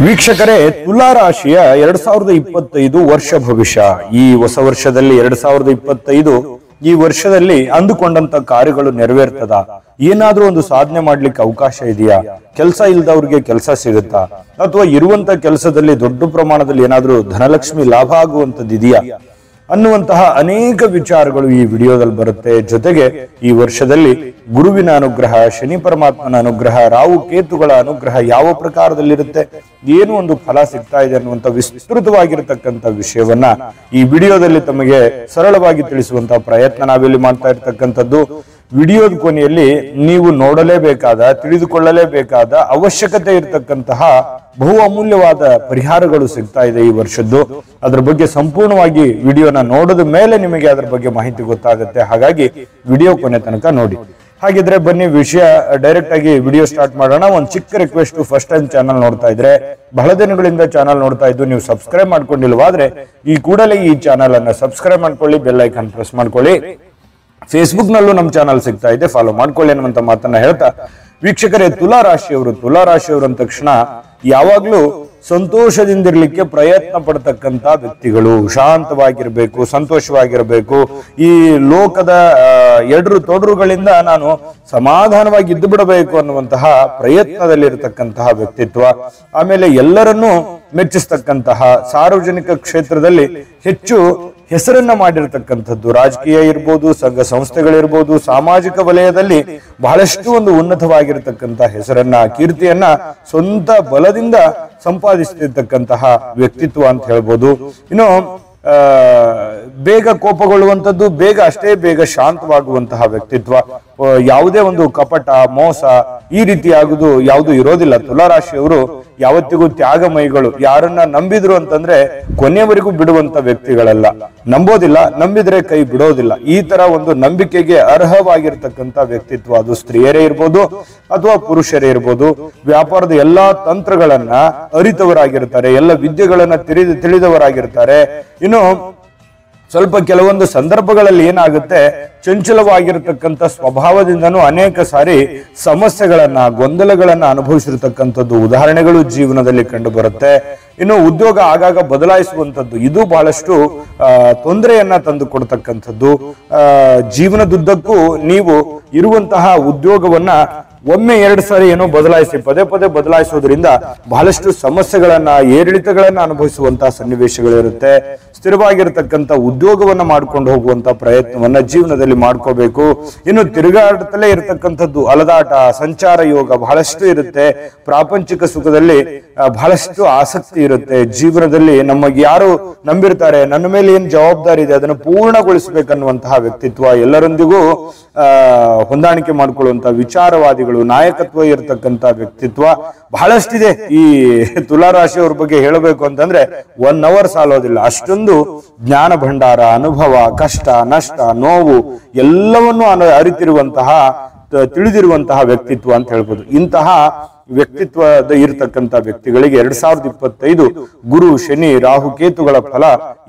ವೀಕ್ಷಕರೇ, ತುಲಾ ರಾಶಿಯ 2025 ವರ್ಷ ಭವಿಷ್ಯ. ಈ ಹೊಸ ವರ್ಷದಲ್ಲಿ 2025 ಈ ವರ್ಷದಲ್ಲಿ ಅಂದುಕೊಂಡಂತ ಕಾರ್ಯಗಳು ನೆರವೇರ್ತದ? ಏನಾದ್ರೂ ಒಂದು ಸಾಧನೆ ಮಾಡ್ಲಿಕ್ಕೆ ಅವಕಾಶ ಇದೆಯಾ? ಕೆಲಸ ಇಲ್ದವ್ರಿಗೆ ಕೆಲಸ ಸಿಗುತ್ತಾ? ಅಥವಾ ಇರುವಂತ ಕೆಲಸದಲ್ಲಿ ದೊಡ್ಡ ಪ್ರಮಾಣದಲ್ಲಿ ಏನಾದ್ರೂ ಧನಲಕ್ಷ್ಮಿ ಲಾಭ ಆಗುವಂತದ್ದು ಇದೆಯಾ ಅನ್ನುವಂತಹ ಅನೇಕ ವಿಚಾರಗಳು ಈ ವಿಡಿಯೋದಲ್ಲಿ ಬರುತ್ತೆ. ಜೊತೆಗೆ ಈ ವರ್ಷದಲ್ಲಿ ಗುರುವಿನ ಅನುಗ್ರಹ, ಶನಿ ಪರಮಾತ್ಮನ ಅನುಗ್ರಹ, ರಾಹು ಕೇತುಗಳ ಅನುಗ್ರಹ ಯಾವ ಪ್ರಕಾರದಲ್ಲಿರುತ್ತೆ, ಏನು ಒಂದು ಫಲ ಸಿಗ್ತಾ ಇದೆ ಅನ್ನುವಂಥ ವಿಸ್ತೃತವಾಗಿರತಕ್ಕಂಥ ವಿಷಯವನ್ನ ಈ ವಿಡಿಯೋದಲ್ಲಿ ತಮಗೆ ಸರಳವಾಗಿ ತಿಳಿಸುವಂತಹ ಪ್ರಯತ್ನ ನಾವಿಲ್ಲಿ ಮಾಡ್ತಾ ಇರ್ತಕ್ಕಂಥದ್ದು. ವಿಡಿಯೋದ ಕೊನೆಯಲ್ಲಿ ನೀವು ನೋಡಲೇಬೇಕಾದ, ತಿಳಿದುಕೊಳ್ಳಲೇಬೇಕಾದ ಅವಶ್ಯಕತೆ ಇರತಕ್ಕಂತಹ ಬಹು ಅಮೂಲ್ಯವಾದ ಪರಿಹಾರಗಳು ಸಿಗ್ತಾ ಇದೆ ಈ ವರ್ಷದ್ದು. ಅದ್ರ ಬಗ್ಗೆ ಸಂಪೂರ್ಣವಾಗಿ ವಿಡಿಯೋನ ನೋಡಿದ ಮೇಲೆ ನಿಮಗೆ ಅದರ ಬಗ್ಗೆ ಮಾಹಿತಿ ಗೊತ್ತಾಗುತ್ತೆ. ಹಾಗಾಗಿ ವಿಡಿಯೋ ಕೊನೆ ತನಕ ನೋಡಿ. ಹಾಗಿದ್ರೆ ಬನ್ನಿ ವಿಷಯ ಡೈರೆಕ್ಟ್ ಆಗಿ ವಿಡಿಯೋ ಸ್ಟಾರ್ಟ್ ಮಾಡೋಣ. ಒಂದು ಚಿಕ್ಕ ರಿಕ್ವೆಸ್ಟ್, ಫಸ್ಟ್ ಟೈಮ್ ಚಾನಲ್ ನೋಡ್ತಾ ಇದ್ರೆ, ಬಹಳ ದಿನಗಳಿಂದ ಚಾನಲ್ ನೋಡ್ತಾ ಇದ್ದು ನೀವು ಸಬ್ಸ್ಕ್ರೈಬ್ ಮಾಡ್ಕೊಂಡಿಲ್ವಾದ್ರೆ ಈ ಕೂಡಲೇ ಈ ಚಾನಲ್ ಅನ್ನ ಸಬ್ಸ್ಕ್ರೈಬ್ ಮಾಡ್ಕೊಳ್ಳಿ, ಬೆಲ್ ಐಕಾನ್ ಪ್ರೆಸ್ ಮಾಡ್ಕೊಳ್ಳಿ. ಫೇಸ್ಬುಕ್ ನಲ್ಲೂ ನಮ್ಮ ಚಾನಲ್ ಸಿಗ್ತಾ ಇದೆ, ಫಾಲೋ ಮಾಡ್ಕೊಳ್ಳಿ ಅನ್ನುವಂತ ಮಾತನ್ನ ಹೇಳ್ತಾ, ವೀಕ್ಷಕರೇ, ತುಲಾ ರಾಶಿಯವರು ಅಂದ ತಕ್ಷಣ ಯಾವಾಗ್ಲೂ ಸಂತೋಷದಿಂದಿರ್ಲಿಕ್ಕೆ ಪ್ರಯತ್ನ ಪಡ್ತಕ್ಕಂತ ವ್ಯಕ್ತಿಗಳು, ಶಾಂತವಾಗಿರ್ಬೇಕು, ಸಂತೋಷವಾಗಿರ್ಬೇಕು, ಈ ಲೋಕದ ಎಡ್ರು ತೊಡರುಗಳಿಂದ ನಾನು ಸಮಾಧಾನವಾಗಿ ಇದ್ದು ಬಿಡಬೇಕು ಅನ್ನುವಂತಹ ಪ್ರಯತ್ನದಲ್ಲಿರತಕ್ಕಂತಹ ವ್ಯಕ್ತಿತ್ವ. ಆಮೇಲೆ ಎಲ್ಲರನ್ನೂ ಮೆಚ್ಚಿಸ್ತಕ್ಕಂತಹ, ಸಾರ್ವಜನಿಕ ಕ್ಷೇತ್ರದಲ್ಲಿ ಹೆಚ್ಚು ಹೆಸರನ್ನ ಮಾಡಿರ್ತಕ್ಕಂಥದ್ದು, ರಾಜಕೀಯ ಇರ್ಬೋದು, ಸಂಘ ಸಂಸ್ಥೆಗಳಿರ್ಬೋದು, ಸಾಮಾಜಿಕ ವಲಯದಲ್ಲಿ ಬಹಳಷ್ಟು ಒಂದು ಉನ್ನತವಾಗಿರತಕ್ಕಂಥ ಹೆಸರನ್ನ, ಕೀರ್ತಿಯನ್ನ ಸ್ವಂತ ಬಲದಿಂದ ಸಂಪಾದಿಸ್ತಿರ್ತಕ್ಕಂತಹ ವ್ಯಕ್ತಿತ್ವ ಅಂತ ಹೇಳ್ಬೋದು. ಇನ್ನು ಬೇಗ ಕೋಪಗೊಳ್ಳುವಂಥದ್ದು, ಅಷ್ಟೇ ಬೇಗ ಶಾಂತವಾಗುವಂತಹ ವ್ಯಕ್ತಿತ್ವ, ಯಾವುದೇ ಒಂದು ಕಪಟ, ಮೋಸ ಈ ರೀತಿ ಆಗುದು ಯಾವುದು ಇರೋದಿಲ್ಲ. ತುಲಾ ರಾಶಿಯವರು ಯಾವತ್ತಿಗೂ ತ್ಯಾಗಮಯಿಗಳು. ಯಾರನ್ನ ನಂಬಿದ್ರು ಅಂತಂದ್ರೆ ಕೊನೆಯವರೆಗೂ ಬಿಡುವಂತ ವ್ಯಕ್ತಿಗಳಲ್ಲ. ನಂಬೋದಿಲ್ಲ, ನಂಬಿದ್ರೆ ಕೈ ಬಿಡೋದಿಲ್ಲ. ಈ ತರ ಒಂದು ನಂಬಿಕೆಗೆ ಅರ್ಹವಾಗಿರ್ತಕ್ಕಂಥ ವ್ಯಕ್ತಿತ್ವ. ಅದು ಸ್ತ್ರೀಯರೇ ಇರ್ಬೋದು ಅಥವಾ ಪುರುಷರೇ ಇರ್ಬೋದು. ವ್ಯಾಪಾರದ ಎಲ್ಲಾ ತಂತ್ರಗಳನ್ನ ಅರಿತವರಾಗಿರ್ತಾರೆ, ಎಲ್ಲ ವಿದ್ಯೆಗಳನ್ನ ತಿಳಿದವರಾಗಿರ್ತಾರೆ. ಇನ್ನು ಸ್ವಲ್ಪ ಕೆಲವೊಂದು ಸಂದರ್ಭಗಳಲ್ಲಿ ಏನಾಗುತ್ತೆ, ಚಂಚಲವಾಗಿರತಕ್ಕಂಥ ಸ್ವಭಾವದಿಂದನೂ ಅನೇಕ ಸಾರಿ ಸಮಸ್ಯೆಗಳನ್ನ, ಗೊಂದಲಗಳನ್ನ ಅನುಭವಿಸಿರ್ತಕ್ಕಂಥದ್ದು ಉದಾಹರಣೆಗಳು ಜೀವನದಲ್ಲಿ ಕಂಡು ಬರುತ್ತೆ. ಇನ್ನು ಉದ್ಯೋಗ ಆಗಾಗ ಬದಲಾಯಿಸುವಂಥದ್ದು, ಇದು ಬಹಳಷ್ಟು ತೊಂದರೆಯನ್ನ ತಂದು ಕೊಡ್ತಕ್ಕಂಥದ್ದು. ಜೀವನದುದ್ದಕ್ಕೂ ನೀವು ಇರುವಂತಹ ಉದ್ಯೋಗವನ್ನ ಒಮ್ಮೆ ಎರಡು ಸಾರಿ ಏನೋ ಬದಲಾಯಿಸಿ ಪದೇ ಪದೇ ಬದಲಾಯಿಸೋದ್ರಿಂದ ಬಹಳಷ್ಟು ಸಮಸ್ಯೆಗಳನ್ನ, ಏರಿಳಿತಗಳನ್ನ ಅನುಭವಿಸುವಂತಹ ಸನ್ನಿವೇಶಗಳಿರುತ್ತೆ. ಸ್ಥಿರವಾಗಿರತಕ್ಕಂಥ ಉದ್ಯೋಗವನ್ನ ಮಾಡ್ಕೊಂಡು ಹೋಗುವಂತ ಪ್ರಯತ್ನವನ್ನ ಜೀವನದಲ್ಲಿ ಮಾಡ್ಕೋಬೇಕು. ಇನ್ನು ತಿರುಗಾಟದಲ್ಲೇ ಇರತಕ್ಕಂಥದ್ದು, ಅಲದಾಟ, ಸಂಚಾರ ಯೋಗ ಬಹಳಷ್ಟು ಇರುತ್ತೆ. ಪ್ರಾಪಂಚಿಕ ಸುಖದಲ್ಲಿ ಬಹಳಷ್ಟು ಆಸಕ್ತಿ ಇರುತ್ತೆ. ಜೀವನದಲ್ಲಿ ನಮಗೆ ಯಾರು ನಂಬಿರ್ತಾರೆ, ನನ್ನ ಮೇಲೆ ಏನ್ ಜವಾಬ್ದಾರಿ ಇದೆ ಅದನ್ನು ಪೂರ್ಣಗೊಳಿಸಬೇಕನ್ನುವಂತಹ ವ್ಯಕ್ತಿತ್ವ, ಎಲ್ಲರೊಂದಿಗೂ ಹೊಂದಾಣಿಕೆ ಮಾಡಿಕೊಳ್ಳುವಂತಹ ವಿಚಾರವಾದಿಗಳು, ನಾಯಕತ್ವ ಇರತಕ್ಕಂತ ವ್ಯಕ್ತಿತ್ವ ಬಹಳಷ್ಟಿದೆ. ಈ ತುಲಾ ರಾಶಿಯವ್ರ ಬಗ್ಗೆ ಹೇಳಬೇಕು ಅಂತಂದ್ರೆ 1 hour ಸಾಲೋದಿಲ್ಲ. ಅಷ್ಟೊಂದು ಜ್ಞಾನ ಭಂಡಾರ, ಅನುಭವ, ಕಷ್ಟ, ನಷ್ಟ, ನೋವು ಎಲ್ಲವನ್ನೂ ಅರಿತಿರುವಂತಹ, ತಿಳಿದಿರುವಂತಹ ವ್ಯಕ್ತಿತ್ವ ಅಂತ ಹೇಳ್ಬೋದು. ಇಂತಹ ವ್ಯಕ್ತಿತ್ವದ ಇರತಕ್ಕಂತ ವ್ಯಕ್ತಿಗಳಿಗೆ 2025 ಗುರು, ಶನಿ, ರಾಹು ಕೇತುಗಳ ಫಲ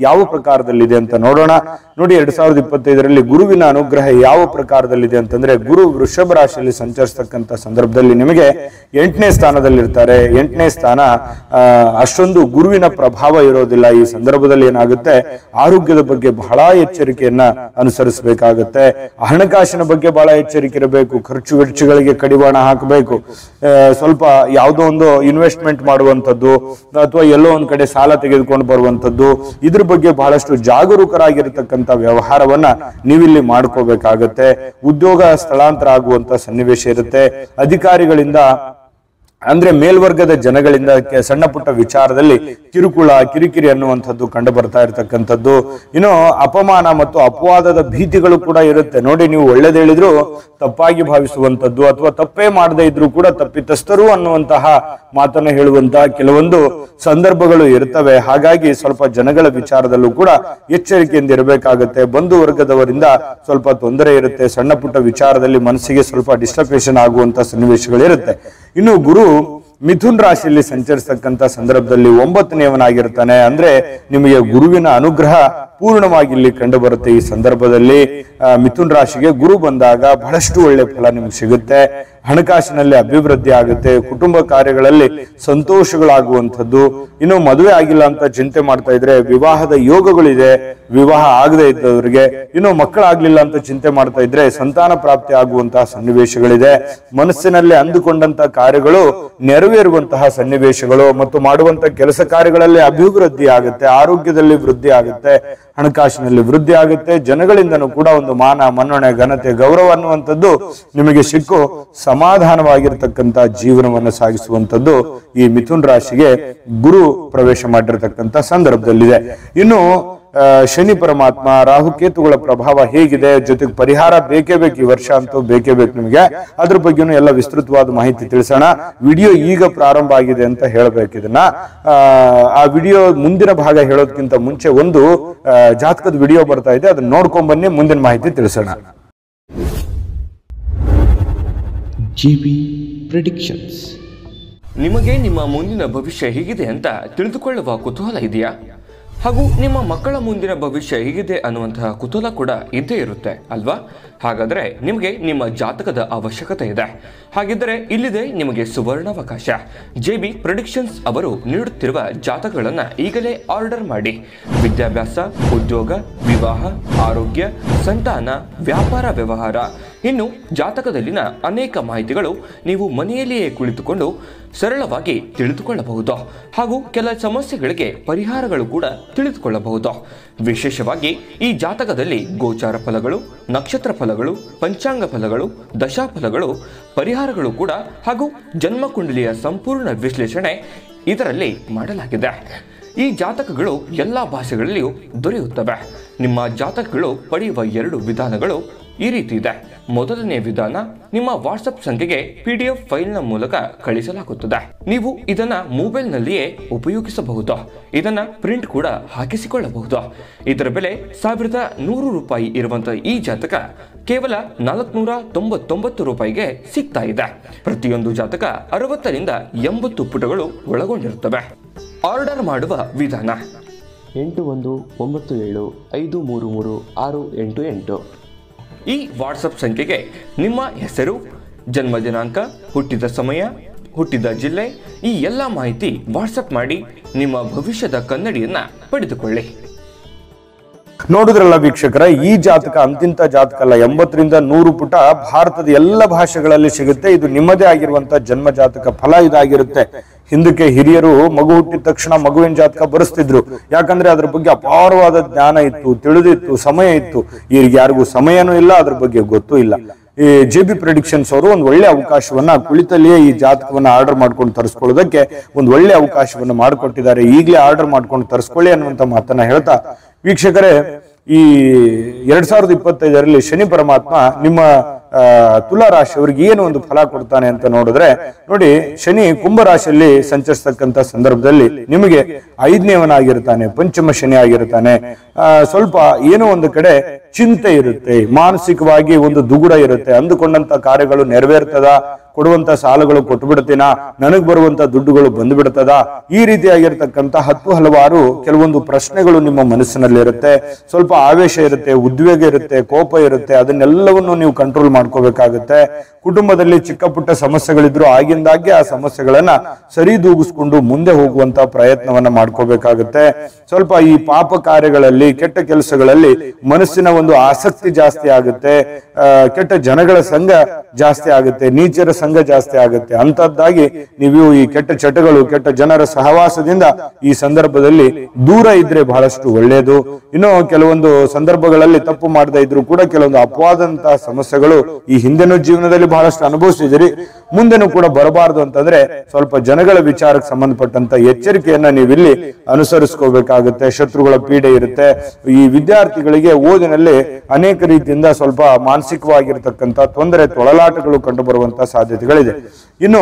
ಯಾವ ಪ್ರಕಾರದಲ್ಲಿದೆ ಅಂತ ನೋಡೋಣ. ನೋಡಿ, 2025ರಲ್ಲಿ ಗುರುವಿನ ಅನುಗ್ರಹ ಯಾವ ಪ್ರಕಾರದಲ್ಲಿದೆ ಅಂತಂದ್ರೆ, ಗುರು ವೃಷಭ ರಾಶಿಯಲ್ಲಿ ಸಂಚರಿಸತಕ್ಕಂತ ಸಂದರ್ಭದಲ್ಲಿ ನಿಮಗೆ 8ನೇ ಸ್ಥಾನದಲ್ಲಿರ್ತಾರೆ. 8ನೇ ಸ್ಥಾನ ಅಷ್ಟೊಂದು ಗುರುವಿನ ಪ್ರಭಾವ ಇರೋದಿಲ್ಲ. ಈ ಸಂದರ್ಭದಲ್ಲಿ ಏನಾಗುತ್ತೆ, ಆರೋಗ್ಯದ ಬಗ್ಗೆ ಬಹಳ ಎಚ್ಚರಿಕೆಯನ್ನ ಅನುಸರಿಸಬೇಕಾಗುತ್ತೆ. ಹಣಕಾಸಿನ ಬಗ್ಗೆ ಬಹಳ ಎಚ್ಚರಿಕೆ ಇರಬೇಕು. ಖರ್ಚು ವೆಚ್ಚಗಳಿಗೆ ಕಡಿವಾಣ ಹಾಕಬೇಕು. ಸ್ವಲ್ಪ ಯಾವುದೋ ಒಂದು ಇನ್ವೆಸ್ಟ್ಮೆಂಟ್ ಮಾಡುವಂಥದ್ದು ಅಥವಾ ಎಲ್ಲೋ ಒಂದ್ ಕಡೆ ಸಾಲ ತೆಗೆದುಕೊಂಡು ಬರುವಂಥದ್ದು, ಇದ್ರ ಬಗ್ಗೆ ಬಹಳಷ್ಟು ಜಾಗರೂಕರಾಗಿರತಕ್ಕಂಥ ವ್ಯವಹಾರವನ್ನ ನೀವಿಲ್ಲಿ ಮಾಡ್ಕೋಬೇಕಾಗತ್ತೆ. ಉದ್ಯೋಗ ಸ್ಥಳಾಂತರ ಆಗುವಂತ ಸನ್ನಿವೇಶ ಇರುತ್ತೆ. ಅಧಿಕಾರಿಗಳಿಂದ ಅಂದ್ರೆ ಮೇಲ್ವರ್ಗದ ಜನಗಳಿಂದ ಸಣ್ಣ ಪುಟ್ಟ ವಿಚಾರದಲ್ಲಿ ಕಿರುಕುಳ, ಕಿರಿಕಿರಿ ಅನ್ನುವಂಥದ್ದು ಕಂಡು ಬರ್ತಾ ಇರತಕ್ಕಂಥದ್ದು. ಇನ್ನು ಅಪಮಾನ ಮತ್ತು ಅಪವಾದದ ಭೀತಿಗಳು ಕೂಡ ಇರುತ್ತೆ. ನೋಡಿ, ನೀವು ಒಳ್ಳೇದು ಹೇಳಿದ್ರು ತಪ್ಪಾಗಿ ಭಾವಿಸುವಂಥದ್ದು, ಅಥವಾ ತಪ್ಪೇ ಮಾಡದೇ ಇದ್ರೂ ಕೂಡ ತಪ್ಪಿತಸ್ಥರು ಅನ್ನುವಂತಹ ಮಾತನ್ನ ಹೇಳುವಂತಹ ಕೆಲವೊಂದು ಸಂದರ್ಭಗಳು ಇರ್ತವೆ. ಹಾಗಾಗಿ ಸ್ವಲ್ಪ ಜನಗಳ ವಿಚಾರದಲ್ಲೂ ಕೂಡ ಎಚ್ಚರಿಕೆಯಿಂದ ಇರಬೇಕಾಗುತ್ತೆ. ಬಂಧು ವರ್ಗದವರಿಂದ ಸ್ವಲ್ಪ ತೊಂದರೆ ಇರುತ್ತೆ. ಸಣ್ಣ ಪುಟ್ಟ ವಿಚಾರದಲ್ಲಿ ಮನಸ್ಸಿಗೆ ಸ್ವಲ್ಪ ಡಿಸ್ಟರ್ಬೇಷನ್ ಆಗುವಂತ ಸನ್ನಿವೇಶಗಳಿರುತ್ತೆ. ಇನ್ನು ಗುರು ಮಿಥುನ್ ರಾಶಿಯಲ್ಲಿ ಸಂಚರಿಸತಕ್ಕಂತ ಸಂದರ್ಭದಲ್ಲಿ 9ನೇವನಾಗಿರ್ತಾನೆ. ಅಂದ್ರೆ ನಿಮಗೆ ಗುರುವಿನ ಅನುಗ್ರಹ ಪೂರ್ಣವಾಗಿ ಇಲ್ಲಿ ಕಂಡು ಬರುತ್ತೆ. ಈ ಸಂದರ್ಭದಲ್ಲಿ ಮಿಥುನ್ ರಾಶಿಗೆ ಗುರು ಬಂದಾಗ ಬಹಳಷ್ಟು ಒಳ್ಳೆ ಫಲ ನಿಮ್ಗೆ ಸಿಗುತ್ತೆ. ಹಣಕಾಸಿನಲ್ಲಿ ಅಭಿವೃದ್ಧಿ ಆಗುತ್ತೆ. ಕುಟುಂಬ ಕಾರ್ಯಗಳಲ್ಲಿ ಸಂತೋಷಗಳಾಗುವಂಥದ್ದು. ಇನ್ನು ಮದುವೆ ಆಗಿಲ್ಲ ಅಂತ ಚಿಂತೆ ಮಾಡ್ತಾ ಇದ್ರೆ ವಿವಾಹದ ಯೋಗಗಳಿದೆ. ವಿವಾಹ ಆಗದೆ ಇದ್ದವರಿಗೆ, ಇನ್ನು ಮಕ್ಕಳಾಗ್ಲಿಲ್ಲ ಅಂತ ಚಿಂತೆ ಮಾಡ್ತಾ ಇದ್ರೆ ಸಂತಾನ ಪ್ರಾಪ್ತಿ ಆಗುವಂತಹ ಸನ್ನಿವೇಶಗಳಿದೆ. ಮನಸ್ಸಿನಲ್ಲಿ ಅಂದುಕೊಂಡಂತ ಕಾರ್ಯಗಳು ನೆರವೇರುವಂತಹ ಸನ್ನಿವೇಶಗಳು ಮತ್ತು ಮಾಡುವಂತ ಕೆಲಸ ಕಾರ್ಯಗಳಲ್ಲಿ ಅಭಿವೃದ್ಧಿ ಆಗುತ್ತೆ. ಆರೋಗ್ಯದಲ್ಲಿ ವೃದ್ಧಿ ಆಗುತ್ತೆ. ಹಣಕಾಸಿನಲ್ಲಿ ವೃದ್ಧಿ ಆಗುತ್ತೆ. ಜನಗಳಿಂದನೂ ಕೂಡ ಒಂದು ಮಾನ ಮನ್ನಣೆ ಘನತೆ ಗೌರವ ಅನ್ನುವಂಥದ್ದು ನಿಮಗೆ ಸಿಕ್ಕು ಸಮಾಧಾನವಾಗಿರ್ತಕ್ಕಂಥ ಜೀವನವನ್ನು ಸಾಗಿಸುವಂಥದ್ದು ಈ ಮಿಥುನ್ ರಾಶಿಗೆ ಗುರು ಪ್ರವೇಶ ಮಾಡಿರ್ತಕ್ಕಂಥ ಸಂದರ್ಭದಲ್ಲಿದೆ. ಇನ್ನು ಶನಿ ಪರಮಾತ್ಮ ರಾಹುಕೇತುಗಳ ಪ್ರಭಾವ ಹೇಗಿದೆ, ಜೊತೆಗೆ ಪರಿಹಾರ ಬೇಕೇ ಬೇಕು. ಈ ವರ್ಷ ಅಂತೂ ಬೇಕೇ ಬೇಕು ನಿಮಗೆ. ಅದ್ರ ಬಗ್ಗೆನೂ ಎಲ್ಲ ವಿಸ್ತೃತವಾದ ಮಾಹಿತಿ ತಿಳಿಸೋಣ. ವಿಡಿಯೋ ಈಗ ಪ್ರಾರಂಭ ಆಗಿದೆ ಅಂತ ಹೇಳ್ಬೇಕು. ಇದನ್ನ ಆ ವಿಡಿಯೋ ಮುಂದಿನ ಭಾಗ ಹೇಳೋದಕ್ಕಿಂತ ಮುಂಚೆ ಒಂದು ಜಾತಕದ ವಿಡಿಯೋ ಬರ್ತಾ ಇದೆ, ಅದನ್ನ ನೋಡ್ಕೊಂಡ್ ಬನ್ನಿ, ಮುಂದಿನ ಮಾಹಿತಿ ತಿಳಿಸೋಣ. JB predictions. ನಿಮಗೆ ನಿಮ್ಮ ಮುಂದಿನ ಭವಿಷ್ಯ ಹೇಗಿದೆ ಅಂತ ತಿಳಿದುಕೊಳ್ಳುವ ಕುತೂಹಲ ಇದೆಯಾ? ಹಾಗೂ ನಿಮ್ಮ ಮಕ್ಕಳ ಮುಂದಿನ ಭವಿಷ್ಯ ಹೇಗಿದೆ ಅನ್ನುವಂತಹ ಕುತೂಹಲ ಕೂಡ ಇದ್ದೇ ಇರುತ್ತೆ ಅಲ್ವಾ? ಹಾಗಾದರೆ ನಿಮಗೆ ನಿಮ್ಮ ಜಾತಕದ ಅವಶ್ಯಕತೆ ಇದೆ. ಹಾಗಿದ್ದರೆ ಇಲ್ಲಿದೆ ನಿಮಗೆ ಸುವರ್ಣಾವಕಾಶ. JB ಪ್ರೆಡಿಕ್ಷನ್ಸ್ ಅವರು ನೀಡುತ್ತಿರುವ ಜಾತಕಗಳನ್ನು ಈಗಲೇ ಆರ್ಡರ್ ಮಾಡಿ. ವಿದ್ಯಾಭ್ಯಾಸ, ಉದ್ಯೋಗ, ವಿವಾಹ, ಆರೋಗ್ಯ, ಸಂತಾನ, ವ್ಯಾಪಾರ ವ್ಯವಹಾರ, ಇನ್ನು ಜಾತಕದಲ್ಲಿನ ಅನೇಕ ಮಾಹಿತಿಗಳು ನೀವು ಮನೆಯಲ್ಲಿಯೇ ಕುಳಿತುಕೊಂಡು ಸರಳವಾಗಿ ತಿಳಿದುಕೊಳ್ಳಬಹುದು. ಹಾಗೂ ಕೆಲ ಸಮಸ್ಯೆಗಳಿಗೆ ಪರಿಹಾರಗಳು ಕೂಡ ತಿಳಿದುಕೊಳ್ಳಬಹುದು. ವಿಶೇಷವಾಗಿ ಈ ಜಾತಕದಲ್ಲಿ ಗೋಚಾರ ಫಲಗಳು, ನಕ್ಷತ್ರ ಫಲಗಳು, ಪಂಚಾಂಗ ಫಲಗಳು, ದಶಾಫಲಗಳು, ಪರಿಹಾರಗಳು ಕೂಡ ಹಾಗೂ ಜನ್ಮಕುಂಡಲಿಯ ಸಂಪೂರ್ಣ ವಿಶ್ಲೇಷಣೆ ಇದರಲ್ಲಿ ಮಾಡಲಾಗಿದೆ. ಈ ಜಾತಕಗಳು ಎಲ್ಲ ಭಾಷೆಗಳಲ್ಲಿಯೂ ದೊರೆಯುತ್ತವೆ. ನಿಮ್ಮ ಜಾತಕಗಳು ಪಡೆಯುವ 2 ವಿಧಾನಗಳು ಈ ರೀತಿ ಇದೆ. ಮೊದಲನೇ ವಿಧಾನ, ನಿಮ್ಮ ವಾಟ್ಸಪ್ ಸಂಖ್ಯೆಗೆ PDF ಫೈಲ್ನ ಮೂಲಕ ಕಳಿಸಲಾಗುತ್ತದೆ. ನೀವು ಇದನ್ನ ಮೊಬೈಲ್ನಲ್ಲಿಯೇ ಉಪಯೋಗಿಸಬಹುದು. ಇದನ್ನ ಪ್ರಿಂಟ್ ಕೂಡ ಹಾಕಿಸಿಕೊಳ್ಳಬಹುದು. ಇದರ ಬೆಲೆ 1100 ರೂಪಾಯಿ ಇರುವಂತಹ ಈ ಜಾತಕ ಕೇವಲ 499 ರೂಪಾಯಿಗೆ ಸಿಗ್ತಾ ಇದೆ. ಪ್ರತಿಯೊಂದು ಜಾತಕ 60 ರಿಂದ 80 ಪುಟಗಳು ಒಳಗೊಂಡಿರುತ್ತವೆ. ಆರ್ಡರ್ ಮಾಡುವ ವಿಧಾನ 8197533688. ಈ ವಾಟ್ಸಪ್ ಸಂಖ್ಯೆಗೆ ನಿಮ್ಮ ಹೆಸರು, ಜನ್ಮ ದಿನಾಂಕ, ಹುಟ್ಟಿದ ಸಮಯ, ಹುಟ್ಟಿದ ಜಿಲ್ಲೆ, ಈ ಎಲ್ಲ ಮಾಹಿತಿ ವಾಟ್ಸಪ್ ಮಾಡಿ ನಿಮ್ಮ ಭವಿಷ್ಯದ ಕನ್ನಡಿಯನ್ನ ಪಡೆದುಕೊಳ್ಳಿ. ನೋಡಿದ್ರಲ್ಲ ವೀಕ್ಷಕರ, ಈ ಜಾತಕ ಅಂತಿಂತ ಜಾತಕ ಅಲ್ಲ. 80 ರಿಂದ 100 ಪುಟ ಭಾರತದ ಎಲ್ಲ ಭಾಷೆಗಳಲ್ಲಿ ಸಿಗುತ್ತೆ. ಇದು ನಿಮ್ಮದೇ ಆಗಿರುವಂತ ಜನ್ಮ ಜಾತಕ ಫಲ ಇದಾಗಿರುತ್ತೆ. ಹಿಂದಕ್ಕೆ ಹಿರಿಯರು ಮಗು ಹುಟ್ಟಿದ ತಕ್ಷಣ ಮಗುವಿನ ಜಾತಕ ಬರೆಸ್ತಿದ್ರು. ಯಾಕಂದ್ರೆ ಅದ್ರ ಬಗ್ಗೆ ಅಪಾರವಾದ ಜ್ಞಾನ ಇತ್ತು, ತಿಳಿದಿತ್ತು, ಸಮಯ ಇತ್ತು. ಈಗ ಯಾರಿಗೂ ಸಮಯನೂ ಇಲ್ಲ, ಅದ್ರ ಬಗ್ಗೆ ಗೊತ್ತೂ ಇಲ್ಲ. ಈ JB ಪ್ರೆಡಿಕ್ಷನ್ಸ್ ಅವರು ಒಂದು ಒಳ್ಳೆ ಅವಕಾಶವನ್ನ ಕುಳಿತಲ್ಲಿಯೇ ಈ ಜಾತಕವನ್ನ ಆರ್ಡರ್ ಮಾಡ್ಕೊಂಡು ತರಿಸ್ಕೊಳ್ಳೋದಕ್ಕೆ ಒಂದು ಒಳ್ಳೆ ಅವಕಾಶವನ್ನ ಮಾಡಿಕೊಟ್ಟಿದ್ದಾರೆ. ಈಗಲೇ ಆರ್ಡರ್ ಮಾಡ್ಕೊಂಡು ತರಿಸ್ಕೊಳ್ಳಿ ಅನ್ನುವಂತ ಮಾತನ್ನ ಹೇಳ್ತಾ, ವೀಕ್ಷಕರೇ, ಈ 2025ರಲ್ಲಿ ಶನಿ ಪರಮಾತ್ಮ ನಿಮ್ಮ ತುಲಾ ರಾಶಿಯವರಿಗೆ ಏನು ಒಂದು ಫಲ ಕೊಡ್ತಾನೆ ಅಂತ ನೋಡಿದ್ರೆ, ನೋಡಿ, ಶನಿ ಕುಂಭ ರಾಶಿಯಲ್ಲಿ ಸಂಚರಿಸತಕ್ಕಂತ ಸಂದರ್ಭದಲ್ಲಿ ನಿಮಗೆ 5ನೇವನಾಗಿರ್ತಾನೆ, ಪಂಚಮ ಶನಿ ಆಗಿರ್ತಾನೆ. ಸ್ವಲ್ಪ ಏನೋ ಒಂದು ಕಡೆ ಚಿಂತೆ ಇರುತ್ತೆ, ಮಾನಸಿಕವಾಗಿ ಒಂದು ದುಗುಡ ಇರುತ್ತೆ. ಅಂದುಕೊಂಡಂತ ಕಾರ್ಯಗಳು ನೆರವೇರ್ತದ, ಕೊಡುವಂತ ಸಾಲಗಳು ಕೊಟ್ಟು ಬಿಡ್ತೀನಾ, ನನಗ್ ಬರುವಂತ ದುಡ್ಡುಗಳು ಬಂದು ಬಿಡ್ತದ, ಈ ರೀತಿಯಾಗಿರ್ತಕ್ಕಂಥ ಹಲವಾರು ಕೆಲವೊಂದು ಪ್ರಶ್ನೆಗಳು ನಿಮ್ಮ ಮನಸ್ಸಿನಲ್ಲಿ ಇರುತ್ತೆ. ಸ್ವಲ್ಪ ಆವೇಶ ಇರುತ್ತೆ, ಉದ್ವೇಗ ಇರುತ್ತೆ, ಕೋಪ ಇರುತ್ತೆ. ಅದನ್ನೆಲ್ಲವನ್ನು ನೀವು ಕಂಟ್ರೋಲ್ ಮಾಡ್ಕೋಬೇಕಾಗುತ್ತೆ. ಕುಟುಂಬದಲ್ಲಿ ಚಿಕ್ಕ ಪುಟ್ಟ ಸಮಸ್ಯೆಗಳಿದ್ರು ಆಗಿಂದಾಗೆ ಆ ಸಮಸ್ಯೆಗಳನ್ನ ಸರಿದೂಗಿಸ್ಕೊಂಡು ಮುಂದೆ ಹೋಗುವಂತ ಪ್ರಯತ್ನವನ್ನ ಮಾಡ್ಕೋಬೇಕಾಗುತ್ತೆ. ಸ್ವಲ್ಪ ಈ ಪಾಪ ಕಾರ್ಯಗಳಲ್ಲಿ, ಕೆಟ್ಟ ಕೆಲಸಗಳಲ್ಲಿ ಮನಸ್ಸಿನ ಒಂದು ಆಸಕ್ತಿ ಜಾಸ್ತಿ ಆಗುತ್ತೆ. ಕೆಟ್ಟ ಜನಗಳ ಸಂಘ ಜಾಸ್ತಿ ಆಗುತ್ತೆ, ನೀಚರ ಸಂಘ ಜಾಸ್ತಿ ಆಗುತ್ತೆ. ಅಂತದ್ದಾಗಿ ನೀವು ಈ ಕೆಟ್ಟ ಚಟಗಳು, ಕೆಟ್ಟ ಜನರ ಸಹವಾಸದಿಂದ ಈ ಸಂದರ್ಭದಲ್ಲಿ ದೂರ ಇದ್ರೆ ಬಹಳಷ್ಟು ಒಳ್ಳೆಯದು. ಇನ್ನು ಕೆಲವೊಂದು ಸಂದರ್ಭಗಳಲ್ಲಿ ತಪ್ಪು ಮಾಡದೇ ಇದ್ರು ಕೂಡ ಕೆಲವೊಂದು ಅಪವಾದಂತಹ ಸಮಸ್ಯೆಗಳು ಈ ಹಿಂದಿನ ಜೀವನದಲ್ಲಿ ಬಹಳಷ್ಟು ಅನುಭವಿಸಿದಿರಿ, ಮುಂದೆನೂ ಕೂಡ ಬರಬಾರದು ಅಂತಂದ್ರೆ ಸ್ವಲ್ಪ ಜನಗಳ ವಿಚಾರಕ್ಕೆ ಸಂಬಂಧಪಟ್ಟಂತ ಎಚ್ಚರಿಕೆಯನ್ನ ನೀವಿಲ್ಲಿ ಅನುಸರಿಸ್ಕೋಬೇಕಾಗುತ್ತೆ. ಶತ್ರುಗಳ ಪೀಡೆ ಇರುತ್ತೆ. ಈ ವಿದ್ಯಾರ್ಥಿಗಳಿಗೆ ಓದಿನಲ್ಲಿ ಅನೇಕ ರೀತಿಯಿಂದ ಸ್ವಲ್ಪ ಮಾನಸಿಕವಾಗಿರ್ತಕ್ಕಂಥ ತೊಂದರೆ, ತೊಳಲಾಟಗಳು ಕಂಡು ಬರುವಂತ ಸಾಧ್ಯತೆಗಳಿದೆ. ಇನ್ನು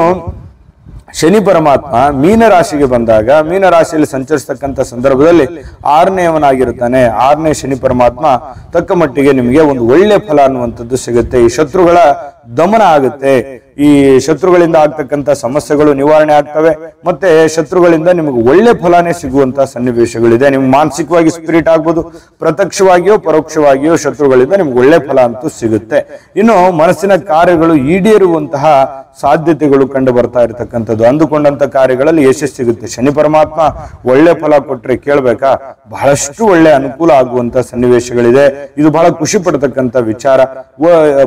ಶನಿ ಪರಮಾತ್ಮ ಮೀನ ರಾಶಿಗೆ ಬಂದಾಗ, ಮೀನ ರಾಶಿಯಲ್ಲಿ ಸಂಚರಿಸತಕ್ಕಂಥ ಸಂದರ್ಭದಲ್ಲಿ 6ನೇವನಾಗಿರ್ತಾನೆ. 6ನೇ ಶನಿ ಪರಮಾತ್ಮ ತಕ್ಕ ಮಟ್ಟಿಗೆ ನಿಮಗೆ ಒಂದು ಒಳ್ಳೆ ಫಲ ಅನ್ನುವಂಥದ್ದು ಸಿಗುತ್ತೆ. ಈ ಶತ್ರುಗಳ ದಮನ ಆಗುತ್ತೆ. ಈ ಶತ್ರುಗಳಿಂದ ಆಗ್ತಕ್ಕಂಥ ಸಮಸ್ಯೆಗಳು ನಿವಾರಣೆ ಆಗ್ತವೆ. ಮತ್ತೆ ಶತ್ರುಗಳಿಂದ ನಿಮಗೆ ಒಳ್ಳೆ ಫಲಾನೇ ಸಿಗುವಂತ ಸನ್ನಿವೇಶಗಳಿದೆ. ನಿಮ್ಗೆ ಮಾನಸಿಕವಾಗಿ ಸ್ಪಿರಿಟ್ ಆಗ್ಬೋದು, ಪ್ರತ್ಯಕ್ಷವಾಗಿಯೋ ಪರೋಕ್ಷವಾಗಿಯೋ ಶತ್ರುಗಳಿಂದ ನಿಮ್ಗೆ ಒಳ್ಳೆ ಫಲ ಅಂತೂ ಸಿಗುತ್ತೆ. ಇನ್ನು ಮನಸ್ಸಿನ ಕಾರ್ಯಗಳು ಈಡೇರುವಂತಹ ಸಾಧ್ಯತೆಗಳು ಕಂಡು ಬರ್ತಾ ಇರತಕ್ಕಂಥದ್ದು. ಅಂದುಕೊಂಡಂತ ಕಾರ್ಯಗಳಲ್ಲಿ ಯಶಸ್ಸು ಸಿಗುತ್ತೆ. ಶನಿ ಪರಮಾತ್ಮ ಒಳ್ಳೆ ಫಲ ಕೊಟ್ರೆ ಕೇಳ್ಬೇಕಾ, ಬಹಳಷ್ಟು ಒಳ್ಳೆ ಅನುಕೂಲ ಆಗುವಂತ ಸನ್ನಿವೇಶಗಳಿದೆ. ಇದು ಬಹಳ ಖುಷಿ ಪಡ್ತಕ್ಕಂಥ ವಿಚಾರ.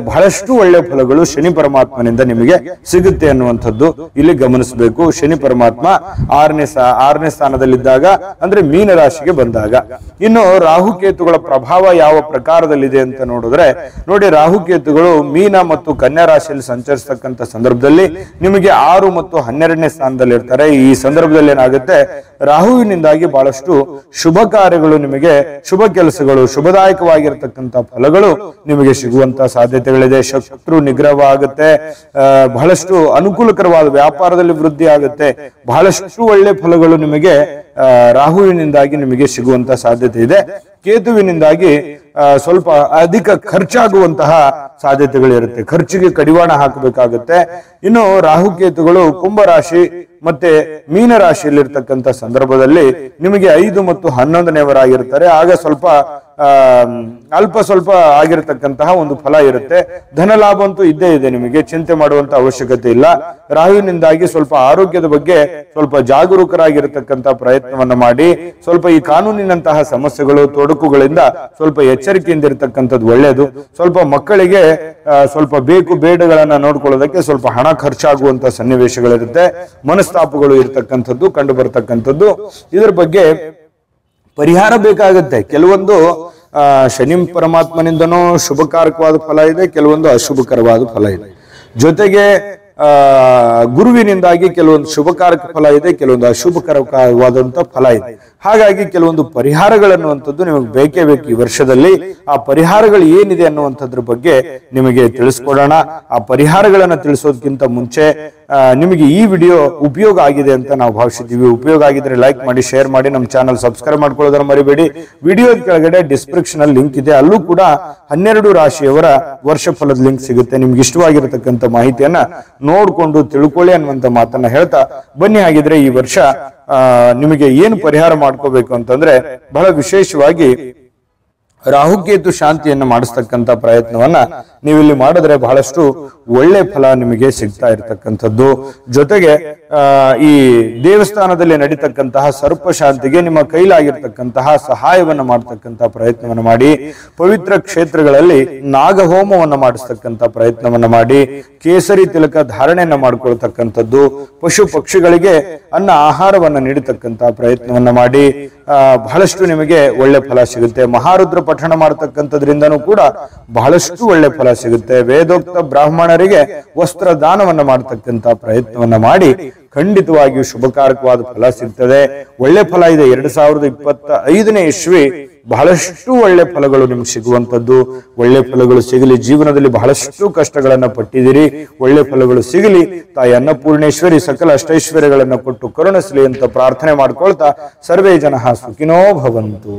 ಬಹಳಷ್ಟು ಒಳ್ಳೆ ಫಲಗಳು ಶನಿ ಪರಮಾತ್ಮನಿಂದ ನಿಮಗೆ ಸಿಗುತ್ತೆ ಅನ್ನುವಂಥದ್ದು ಇಲ್ಲಿ ಗಮನಿಸಬೇಕು. ಶನಿ ಪರಮಾತ್ಮ ಆರನೇ ಸ್ಥಾನದಲ್ಲಿದ್ದಾಗ ಅಂದ್ರೆ ಮೀನ ರಾಶಿಗೆ ಬಂದಾಗ. ಇನ್ನು ರಾಹುಕೇತುಗಳ ಪ್ರಭಾವ ಯಾವ ಪ್ರಕಾರದಲ್ಲಿದೆ ಅಂತ ನೋಡಿದ್ರೆ ನೋಡಿ, ರಾಹುಕೇತುಗಳು ಮೀನ ಮತ್ತು ಕನ್ಯಾ ರಾಶಿಯಲ್ಲಿ ಸಂಚರಿಸತಕ್ಕಂಥ ಸಂದರ್ಭದಲ್ಲಿ ನಿಮಗೆ 6 ಮತ್ತು 12ನೇ ಸ್ಥಾನದಲ್ಲಿ ಇರ್ತಾರೆ. ಈ ಸಂದರ್ಭದಲ್ಲಿ ಏನಾಗುತ್ತೆ, ರಾಹುವಿನಿಂದಾಗಿ ಬಹಳಷ್ಟು ಶುಭ ಕಾರ್ಯಗಳು, ನಿಮಗೆ ಶುಭ ಕೆಲಸಗಳು, ಶುಭದಾಯಕವಾಗಿರತಕ್ಕಂಥ ಫಲಗಳು ನಿಮಗೆ ಸಿಗುವಂತ ಸಾಧ್ಯತೆಗಳಿದೆ. ಶತ್ರು ನಿಗ್ರಹ ಆಗುತ್ತೆ. ಬಹಳಷ್ಟು ಅನುಕೂಲಕರವಾದ ವ್ಯಾಪಾರದಲ್ಲಿ ವೃದ್ಧಿ ಆಗುತ್ತೆ. ಬಹಳಷ್ಟು ಒಳ್ಳೆ ಫಲಗಳು ನಿಮಗೆ ರಾಹುವಿನಿಂದಾಗಿ ನಿಮಗೆ ಸಿಗುವಂತ ಸಾಧ್ಯತೆ ಇದೆ. ಕೇತುವಿನಿಂದಾಗಿ ಸ್ವಲ್ಪ ಅಧಿಕ ಖರ್ಚಾಗುವಂತಹ ಸಾಧ್ಯತೆಗಳಿರುತ್ತೆ. ಖರ್ಚಿಗೆ ಕಡಿವಾಣ ಹಾಕಬೇಕಾಗುತ್ತೆ. ಇನ್ನು ರಾಹುಕೇತುಗಳು ಕುಂಭರಾಶಿ ಮತ್ತೆ ಮೀನ ರಾಶಿಯಲ್ಲಿರ್ತಕ್ಕಂಥ ಸಂದರ್ಭದಲ್ಲಿ ನಿಮಗೆ 5 ಮತ್ತು 11ನೇವರಾಗಿರ್ತಾರೆ. ಆಗ ಸ್ವಲ್ಪ ಸ್ವಲ್ಪ ಆಗಿರತಕ್ಕಂತಹ ಒಂದು ಫಲ ಇರುತ್ತೆ. ಧನ ಲಾಭ ಅಂತೂ ಇದ್ದೇ ಇದೆ, ನಿಮಗೆ ಚಿಂತೆ ಮಾಡುವಂತ ಅವಶ್ಯಕತೆ ಇಲ್ಲ. ರಾಹುವಿನಿಂದಾಗಿ ಸ್ವಲ್ಪ ಆರೋಗ್ಯದ ಬಗ್ಗೆ ಸ್ವಲ್ಪ ಜಾಗರೂಕರಾಗಿರತಕ್ಕಂತ ಪ್ರಯತ್ನವನ್ನ ಮಾಡಿ, ಸ್ವಲ್ಪ ಈ ಕಾನೂನಿನಂತಹ ಸಮಸ್ಯೆಗಳು ತೊಡಕುಗಳಿಂದ ಸ್ವಲ್ಪ ಎಚ್ಚರಿಕೆಯಿಂದ ಇರತಕ್ಕಂಥದ್ದು ಒಳ್ಳೆಯದು. ಸ್ವಲ್ಪ ಮಕ್ಕಳಿಗೆ ಸ್ವಲ್ಪ ಬೇಕು ಬೇಡಗಳನ್ನ ನೋಡ್ಕೊಳ್ಳೋದಕ್ಕೆ ಸ್ವಲ್ಪ ಹಣ ಖರ್ಚಾಗುವಂತ ಸನ್ನಿವೇಶಗಳಿರುತ್ತೆ. ಮನಸ್ತಾಪಗಳು ಇರತಕ್ಕಂಥದ್ದು ಕಂಡು ಬರ್ತಕ್ಕಂಥದ್ದು. ಇದರ ಬಗ್ಗೆ ಪರಿಹಾರ ಬೇಕಾಗುತ್ತೆ. ಕೆಲವೊಂದು ಶನಿ ಪರಮಾತ್ಮನಿಂದನೂ ಶುಭಕಾರಕವಾದ ಫಲ ಇದೆ, ಕೆಲವೊಂದು ಅಶುಭಕರವಾದ ಫಲ ಇದೆ. ಜೊತೆಗೆ ಗುರುವಿನಿಂದಾಗಿ ಕೆಲವೊಂದು ಶುಭಕಾರಕ ಫಲ ಇದೆ, ಕೆಲವೊಂದು ಅಶುಭಕರವಾದಂತ ಫಲ ಇದೆ. ಹಾಗಾಗಿ ಕೆಲವೊಂದು ಪರಿಹಾರಗಳನ್ನುವಂಥದ್ದು ನಿಮಗೆ ಬೇಕೇ ಬೇಕು ಈ ವರ್ಷದಲ್ಲಿ. ಆ ಪರಿಹಾರಗಳು ಏನಿದೆ ಅನ್ನುವಂಥದ್ರ ಬಗ್ಗೆ ನಿಮಗೆ ತಿಳಿಸ್ಕೊಡೋಣ. ಆ ಪರಿಹಾರಗಳನ್ನ ತಿಳಿಸೋದಕ್ಕಿಂತ ಮುಂಚೆ ನಿಮಗೆ ಈ ವಿಡಿಯೋ ಉಪಯೋಗ ಆಗಿದೆ ಅಂತ ನಾವು ಭಾವಿಸಿದ್ದೀವಿ. ಉಪಯೋಗ ಆಗಿದ್ರೆ ಲೈಕ್ ಮಾಡಿ, ಶೇರ್ ಮಾಡಿ, ನಮ್ಮ ಚಾನಲ್ ಸಬ್ಸ್ಕ್ರೈಬ್ ಮಾಡ್ಕೊಳ್ಳೋದನ್ನ ಮರಿಬೇಡಿ. ವಿಡಿಯೋದ ಕೆಳಗಡೆ ಡಿಸ್ಕ್ರಿಪ್ಷನ್ ಅಲ್ಲಿ ಲಿಂಕ್ ಇದೆ, ಅಲ್ಲೂ ಕೂಡ 12 ರಾಶಿಯವರ ವರ್ಷ ಫಲದ ಲಿಂಕ್ ಸಿಗುತ್ತೆ. ನಿಮ್ಗೆ ಇಷ್ಟವಾಗಿರತಕ್ಕಂಥ ಮಾಹಿತಿಯನ್ನ ನೋಡ್ಕೊಂಡು ತಿಳ್ಕೊಳ್ಳಿ ಅನ್ನುವಂತ ಮಾತನ್ನ ಹೇಳ್ತಾ ಬನ್ನಿ. ಹಾಗಿದ್ರೆ ಈ ವರ್ಷ ನಿಮಗೆ ಏನು ಪರಿಹಾರ ಮಾಡ್ಕೋಬೇಕು ಅಂತಂದ್ರೆ, ಬಹಳ ವಿಶೇಷವಾಗಿ ರಾಹುಕೇತು ಶಾಂತಿಯನ್ನು ಮಾಡಿಸ್ತಕ್ಕಂಥ ಪ್ರಯತ್ನವನ್ನ ನೀವಿಲ್ಲಿ ಮಾಡಿದ್ರೆ ಬಹಳಷ್ಟು ಒಳ್ಳೆ ಫಲ ನಿಮಗೆ ಸಿಗ್ತಾ ಇರ್ತಕ್ಕಂಥದ್ದು. ಜೊತೆಗೆ ಈ ದೇವಸ್ಥಾನದಲ್ಲಿ ನಡೀತಕ್ಕಂತಹ ಸರ್ಪ ಶಾಂತಿಗೆ ನಿಮ್ಮ ಕೈಲಾಗಿರ್ತಕ್ಕಂತಹ ಸಹಾಯವನ್ನ ಮಾಡತಕ್ಕಂತ ಪ್ರಯತ್ನವನ್ನ ಮಾಡಿ, ಪವಿತ್ರ ಕ್ಷೇತ್ರಗಳಲ್ಲಿ ನಾಗಹೋಮವನ್ನ ಮಾಡಿಸ್ತಕ್ಕಂಥ ಪ್ರಯತ್ನವನ್ನ ಮಾಡಿ, ಕೇಸರಿ ತಿಲಕ ಧಾರಣೆಯನ್ನ ಮಾಡ್ಕೊಳ್ತಕ್ಕಂಥದ್ದು, ಪಶು ಪಕ್ಷಿಗಳಿಗೆ ಅನ್ನ ಆಹಾರವನ್ನ ನೀಡತಕ್ಕಂತ ಪ್ರಯತ್ನವನ್ನ ಮಾಡಿ ಬಹಳಷ್ಟು ನಿಮಗೆ ಒಳ್ಳೆ ಫಲ ಸಿಗುತ್ತೆ. ಮಹಾರುದ್ರ ಪಠಣ ಮಾಡತಕ್ಕಂಥದ್ರಿಂದನೂ ಕೂಡ ಬಹಳಷ್ಟು ಒಳ್ಳೆ ಫಲ ಸಿಗುತ್ತೆ. ವೇದೋಕ್ತ ಬ್ರಾಹ್ಮಣರಿಗೆ ವಸ್ತ್ರ ದಾನವನ್ನ ಮಾಡತಕ್ಕಂತ ಪ್ರಯತ್ನವನ್ನ ಮಾಡಿ ಖಂಡಿತವಾಗಿಯೂ ಶುಭಕಾರಕವಾದ ಫಲ ಸಿಗ್ತದೆ. ಒಳ್ಳೆ ಫಲ ಇದೆ. 2025ನೇ ಇಸ್ವಿ ಬಹಳಷ್ಟು ಒಳ್ಳೆ ಫಲಗಳು ನಿಮ್ಗೆ ಸಿಗುವಂತದ್ದು. ಒಳ್ಳೆ ಫಲಗಳು ಸಿಗಲಿ. ಜೀವನದಲ್ಲಿ ಬಹಳಷ್ಟು ಕಷ್ಟಗಳನ್ನ ಪಟ್ಟಿದ್ದೀರಿ, ಒಳ್ಳೆ ಫಲಗಳು ಸಿಗಲಿ. ತಾಯಿ ಅನ್ನಪೂರ್ಣೇಶ್ವರಿ ಸಕಲ ಅಷ್ಟೈಶ್ವರ್ಯಗಳನ್ನ ಕೊಟ್ಟು ಕರುಣಿಸಲಿ ಅಂತ ಪ್ರಾರ್ಥನೆ ಮಾಡ್ಕೊಳ್ತಾ ಸರ್ವೇ ಜನಃ ಸುಖಿನೋ ಭವಂತು.